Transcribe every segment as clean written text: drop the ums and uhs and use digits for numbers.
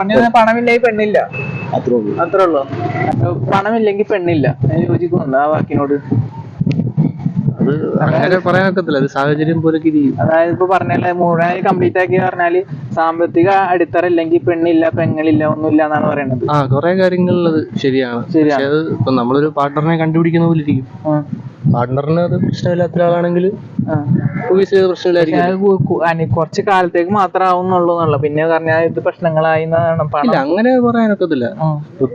പണമില്ലെങ്കിൽ പെണ്ണില്ല, അത്രേ ഉള്ളൂ. പണമില്ലെങ്കിൽ പെണ്ണില്ല, യോജിക്കുന്നുണ്ട് ആ വാക്കിനോട്? അത് അങ്ങനെ പറയാനൊക്കത്തില്ല, അത് സാഹചര്യം പോലെ ഇരിക്കും. അതായത് ഇപ്പൊ പറഞ്ഞാല് മുഴുവൻ കംപ്ലീറ്റ് ആക്കി പറഞ്ഞാല് സാമ്പത്തിക അടിത്തറ ഇല്ലെങ്കിൽ പെണ്ണില്ല, പെങ്ങളില്ല, ഒന്നുമില്ല എന്നാണ് പറയുന്നത്. കുറെ കാര്യങ്ങളിൽ അത് ശരിയാണ്. പക്ഷെ അത് ഇപ്പൊ നമ്മളൊരു പാർട്ണറിനെ കണ്ടുപിടിക്കുന്ന പോലെ ഇരിക്കും. പാർട്ണറിന് അത് പ്രശ്നമില്ലാത്ത ഒരാളാണെങ്കിൽ പ്രശ്നമില്ലായിരിക്കും. കുറച്ച് കാലത്തേക്ക് മാത്രം ആവുന്നുള്ളൂ, പിന്നെ പറഞ്ഞാൽ ഇത് പ്രശ്നങ്ങളായി. അങ്ങനെ പറയാനൊക്കത്തില്ല.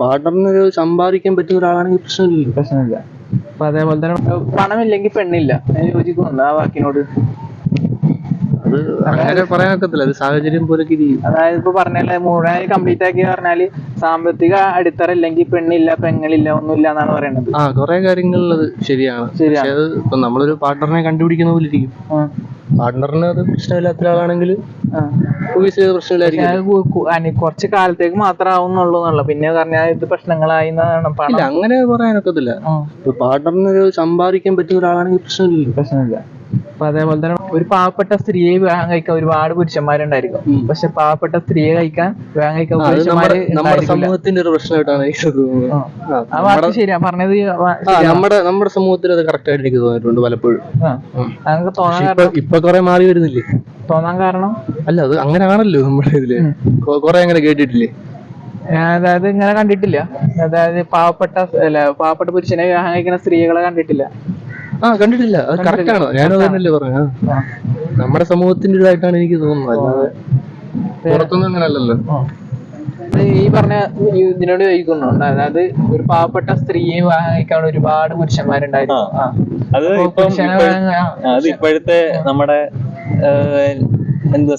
പാർട്ണറിന് സമ്പാദിക്കാൻ പറ്റുന്ന ഒരാളാണെങ്കിൽ പ്രശ്നമില്ല. അപ്പൊ അതേപോലെ തന്നെ പണമില്ലെങ്കിൽ പെണ്ണില്ല, യോജിക്കുന്നുണ്ട് ആ വാക്കിനോട്? അത് അങ്ങനെ പറയാനൊക്കത്തില്ല, അത് സാഹചര്യം പോലെ ഇരിക്കും. അതായത് ഇപ്പൊ പറഞ്ഞാല് മുഴുവൻ കംപ്ലീറ്റ് ആക്കി പറഞ്ഞാല് സാമ്പത്തിക അടിത്തറ ഇല്ലെങ്കിൽ പെണ്ണില്ല, പെങ്ങളില്ല, ഒന്നുമില്ല എന്നാണ് പറയുന്നത്. കുറെ കാര്യങ്ങളിൽ അത് ശരിയാണ്. പക്ഷെ അത് ഇപ്പൊ നമ്മളൊരു പാർട്ണറിനെ കണ്ടുപിടിക്കുന്ന പോലെ ഇരിക്കും. പാർട്ണറിന് അത് പ്രശ്നമില്ലാത്ത ഒരാളാണെങ്കിൽ പ്രശ്നമില്ലായിരിക്കും. കുറച്ച് കാലത്തേക്ക് മാത്രം ആവുന്നുള്ളൂ, പിന്നെ പറഞ്ഞാൽ ഇത് പ്രശ്നങ്ങളായി. അങ്ങനെ പറയാനൊക്കത്തില്ല. പാർട്ണറിന് സമ്പാദിക്കാൻ പറ്റുന്ന ഒരാളാണെങ്കിൽ പ്രശ്നമില്ല. അപ്പൊ അതേപോലെ തന്നെ ഒരു പാവപ്പെട്ട സ്ത്രീയെ വിവാഹം കഴിക്കാൻ ഒരുപാട് പുരുഷന്മാരുണ്ടായിരിക്കും, പക്ഷെ പാവപ്പെട്ട സ്ത്രീയെ വിവാഹം കഴിക്കാൻ പുരുഷന്മാര് നമ്മുടെ സമൂഹത്തിന്റെ ഒരു പ്രശ്നമായിട്ടാണ് എനിക്ക് തോന്നുന്നത്. ശരിയാ പറഞ്ഞത്. നമ്മുടെ സമൂഹത്തിൽ അത് കറക്റ്റ് ആയിട്ട് എനിക്ക് തോന്നിയിട്ടുണ്ട് പലപ്പോഴും. അങ്ങനെ തോന്നാൻ ഇപ്പൊ കുറെ മാറി വരുന്നില്ലേ? തോന്നാൻ കാരണം അല്ല, അത് അങ്ങനെയാണല്ലോ നമ്മുടെ ഇതില് കുറെ അങ്ങനെ കേട്ടിട്ടില്ലേ? അതായത് ഇങ്ങനെ കണ്ടിട്ടില്ല. അതായത് പാവപ്പെട്ട പുരുഷനെ വിവാഹം കഴിക്കുന്ന സ്ത്രീകളെ കണ്ടിട്ടില്ല. കണ്ടിട്ടില്ല. അത് കറക്റ്റ് ആണോ? ഞാനും അതന്നല്ലേ പറഞ്ഞ. നമ്മുടെ സമൂഹത്തിന്റെ ഇതായിട്ടാണ് എനിക്ക് തോന്നുന്നത്, അല്ലാതെ പുറത്തൊന്നും അങ്ങനെ അല്ലല്ലോ. ഈ പറഞ്ഞ ഇതിനോട് ചോദിക്കുന്നുണ്ട്, അതായത് ഒരു പാവപ്പെട്ട സ്ത്രീയെ വിവാഹം കഴിക്കാൻ ഒരുപാട് പുരുഷന്മാരുണ്ടായിരുന്നു. അത് ഇപ്പോഴത്തെ നമ്മുടെ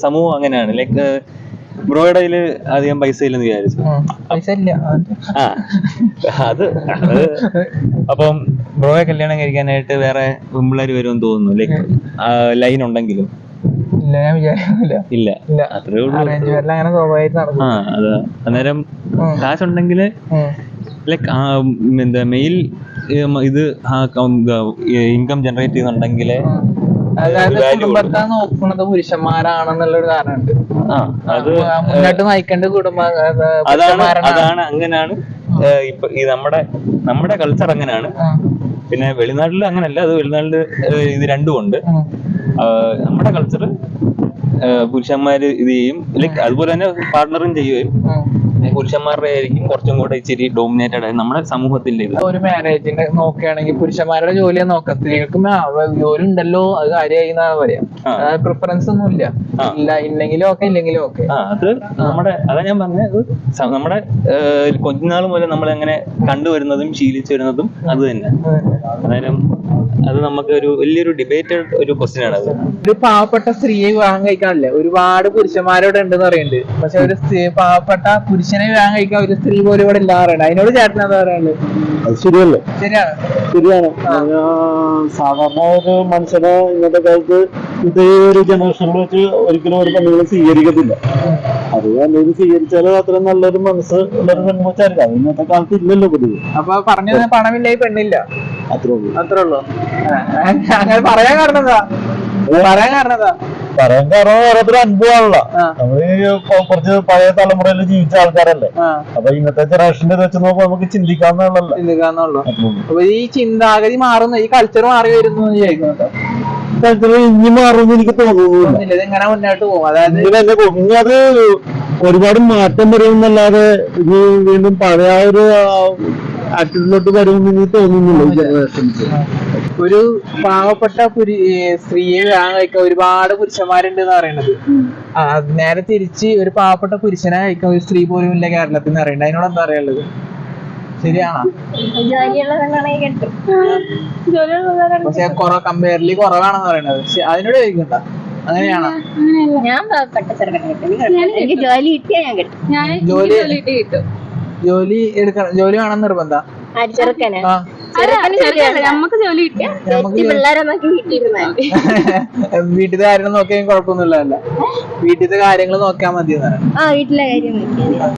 സമൂഹം അങ്ങനെയാണ്. ലൈക്ക് ബ്രോയുടെ കയ്യില് അധികം പൈസ ഇല്ലെന്ന് വിചാരിച്ചു. അത് അപ്പം ബ്രോയെ കല്യാണം കഴിക്കാനായിട്ട് വേറെ പെമ്പിള്ളേര് വരുമെന്ന് തോന്നുന്നു, ലൈക്ക് ലൈൻ ഉണ്ടെങ്കിലും. ഇല്ല, അത്രേ ഉള്ളൂ. അതാ അന്നേരം കാശുണ്ടെങ്കില് ലൈക്ക് മെയിൽ ഇത് ഇൻകം ജനറേറ്റ് ചെയ്യുന്നുണ്ടെങ്കില് കുടുംബത്തെ നോക്കുന്നത് പുരുഷന്മാരാണെന്നുള്ളൊരു കാരണമുണ്ട്. അത് മുന്നോട്ട് നയിക്കേണ്ട അതാണ് അങ്ങനെയാണ്. ഇപ്പൊ ഈ നമ്മുടെ കൾച്ചർ അങ്ങനെയാണ്. പിന്നെ വെളിനാട്ടില് അങ്ങനല്ല, അത് വെളിനാട്ടില് ഇത് രണ്ടും ഉണ്ട്. നമ്മുടെ കൾച്ചർ പുരുഷന്മാര് ഇത് ചെയ്യും, ലൈക്ക് അതുപോലെ തന്നെ പാർട്ണറും ചെയ്യുകയും പുരുഷന്മാരുടെ ആയിരിക്കും കുറച്ചും കൂടെ ഇച്ചിരി ഡോമിനേറ്റഡ് ആയി നമ്മുടെ സമൂഹത്തിന്റെ ഇത്. ഒരു മാരേജിന്റെ നോക്കുകയാണെങ്കിൽ പുരുഷന്മാരുടെ ജോലിയെ നോക്കാം, സ്ത്രീകൾക്ക് ജോലി ഉണ്ടല്ലോ, അത് കാര്യമായി എന്നാണ് പറയാം. പ്രിഫറൻസ് ഒന്നും ഇല്ല, ഇല്ലെങ്കിലും ഓക്കെ, ഇല്ലെങ്കിലും ഓക്കെ. അത് അതാ ഞാൻ പറഞ്ഞത്, നമ്മുടെ കൊച്ചുനാൾ മുതൽ നമ്മൾ അങ്ങനെ കണ്ടുവരുന്നതും ശീലിച്ചു വരുന്നതും അത് തന്നെ. അന്നേരം അത് നമുക്ക് ഒരു വലിയൊരു ഡിബേറ്റഡ് ഒരു ക്വസ്റ്റ്യൻ ആണ് അത്. ഒരു പാവപ്പെട്ട സ്ത്രീയെ വിവാഹം കഴിക്കാനല്ലേ ഒരുപാട് പുരുഷന്മാരോട് ഉണ്ടെന്ന് പറയുന്നുണ്ട്, പക്ഷെ ഒരു പാവപ്പെട്ട പുരുഷനെ വിവാഹം കഴിക്കാൻ ഒരു സ്ത്രീ പോലും ഇവിടെ ഇല്ല പറയുന്നത്. അതിനോട് ചേട്ടൻ എന്താ പറയാനുള്ളത്? അത് ശരിയല്ലേ? ശരിയാണ്. സാധാരണ ഒരു മനുഷ്യനെ ഇന്നത്തെ കാലത്ത് ഇതേ ഒരു ജനറേഷനിൽ വെച്ച് ഒരിക്കലും ഒരു പെണ്ണുങ്ങൾ സ്വീകരിക്കത്തില്ല. അത് അല്ലെങ്കിൽ സ്വീകരിച്ചാൽ അത്രയും നല്ലൊരു മനസ്സ് ഉള്ളൊരു പെൺമച്ചാരില്ല, അത് ഇന്നത്തെ കാലത്ത് ഇല്ലല്ലോ പൊതുവെ. അപ്പൊ പറഞ്ഞത് പണമില്ല, പെണ്ണില്ല, അത്രേ ഉള്ളൂ. അങ്ങനെ പറയാൻ കാരണം ഓരോരുത്തരും അനുഭവമാണല്ലോ. നമ്മള് കുറച്ച് പഴയ തലമുറയിൽ ജീവിച്ച ആൾക്കാരല്ലേ, അപ്പൊ ഇന്നത്തെ ജനറേഷന്റെ വെച്ച് നോക്കുമ്പോ നമുക്ക് ചിന്തിക്കാന്നുള്ളൂ. അപ്പൊ ഈ ചിന്താഗതി മാറുന്നു, ഈ കൾച്ചർ മാറി വരുന്നു ഇനി മാറുമെന്ന് എനിക്ക് തോന്നുന്നില്ല. ഇതെങ്ങനെ മുന്നോട്ട് പോകും? അതായത് ഇനി അത് ഒരുപാട് മാറ്റം വരുമെന്നല്ലാതെ ഇനി വീണ്ടും പഴയ ഒരു ആറ്റിറ്റ്യൂഡിലോട്ട് വരുമെന്ന് എനിക്ക് തോന്നുന്നില്ല. ഒരു പാവപ്പെട്ട സ്ത്രീയെ വിവാഹം കഴിക്കാൻ ഒരുപാട് പുരുഷന്മാരുണ്ട് എന്ന് പറയുന്നത്. നേരെ തിരിച്ച് ഒരു പാവപ്പെട്ട പുരുഷനെ കഴിക്കാൻ ഒരു സ്ത്രീ പോലും ഇല്ല കേരളത്തിൽ നിന്ന് പറയുന്നത്. അതിനോട് എന്താ പറയാനുള്ളത്? ശരിയാണോ? പക്ഷെ കമ്പയർലി കുറവാണെന്ന് പറയുന്നത്. അതിനോട് ചോദിക്കണ്ട, അങ്ങനെയാണോ? ഞാൻ പാവപ്പെട്ട ചെറുക്കനെ ജോലി കിട്ടിയാ ഞാൻ കിട്ടും. ജോലി എടുക്കണം, ജോലി വേണം നിർബന്ധം. നമുക്ക് ജോലി കിട്ടിയ പിള്ളേരെ നോക്കി വീട്ടിലെ കാര്യങ്ങൾ നോക്കിയാൽ കുഴപ്പമൊന്നുമില്ല, വീട്ടിലത്തെ കാര്യങ്ങൾ നോക്കിയാൽ മതി. വീട്ടിലെ കാര്യം നോക്കിയാൽ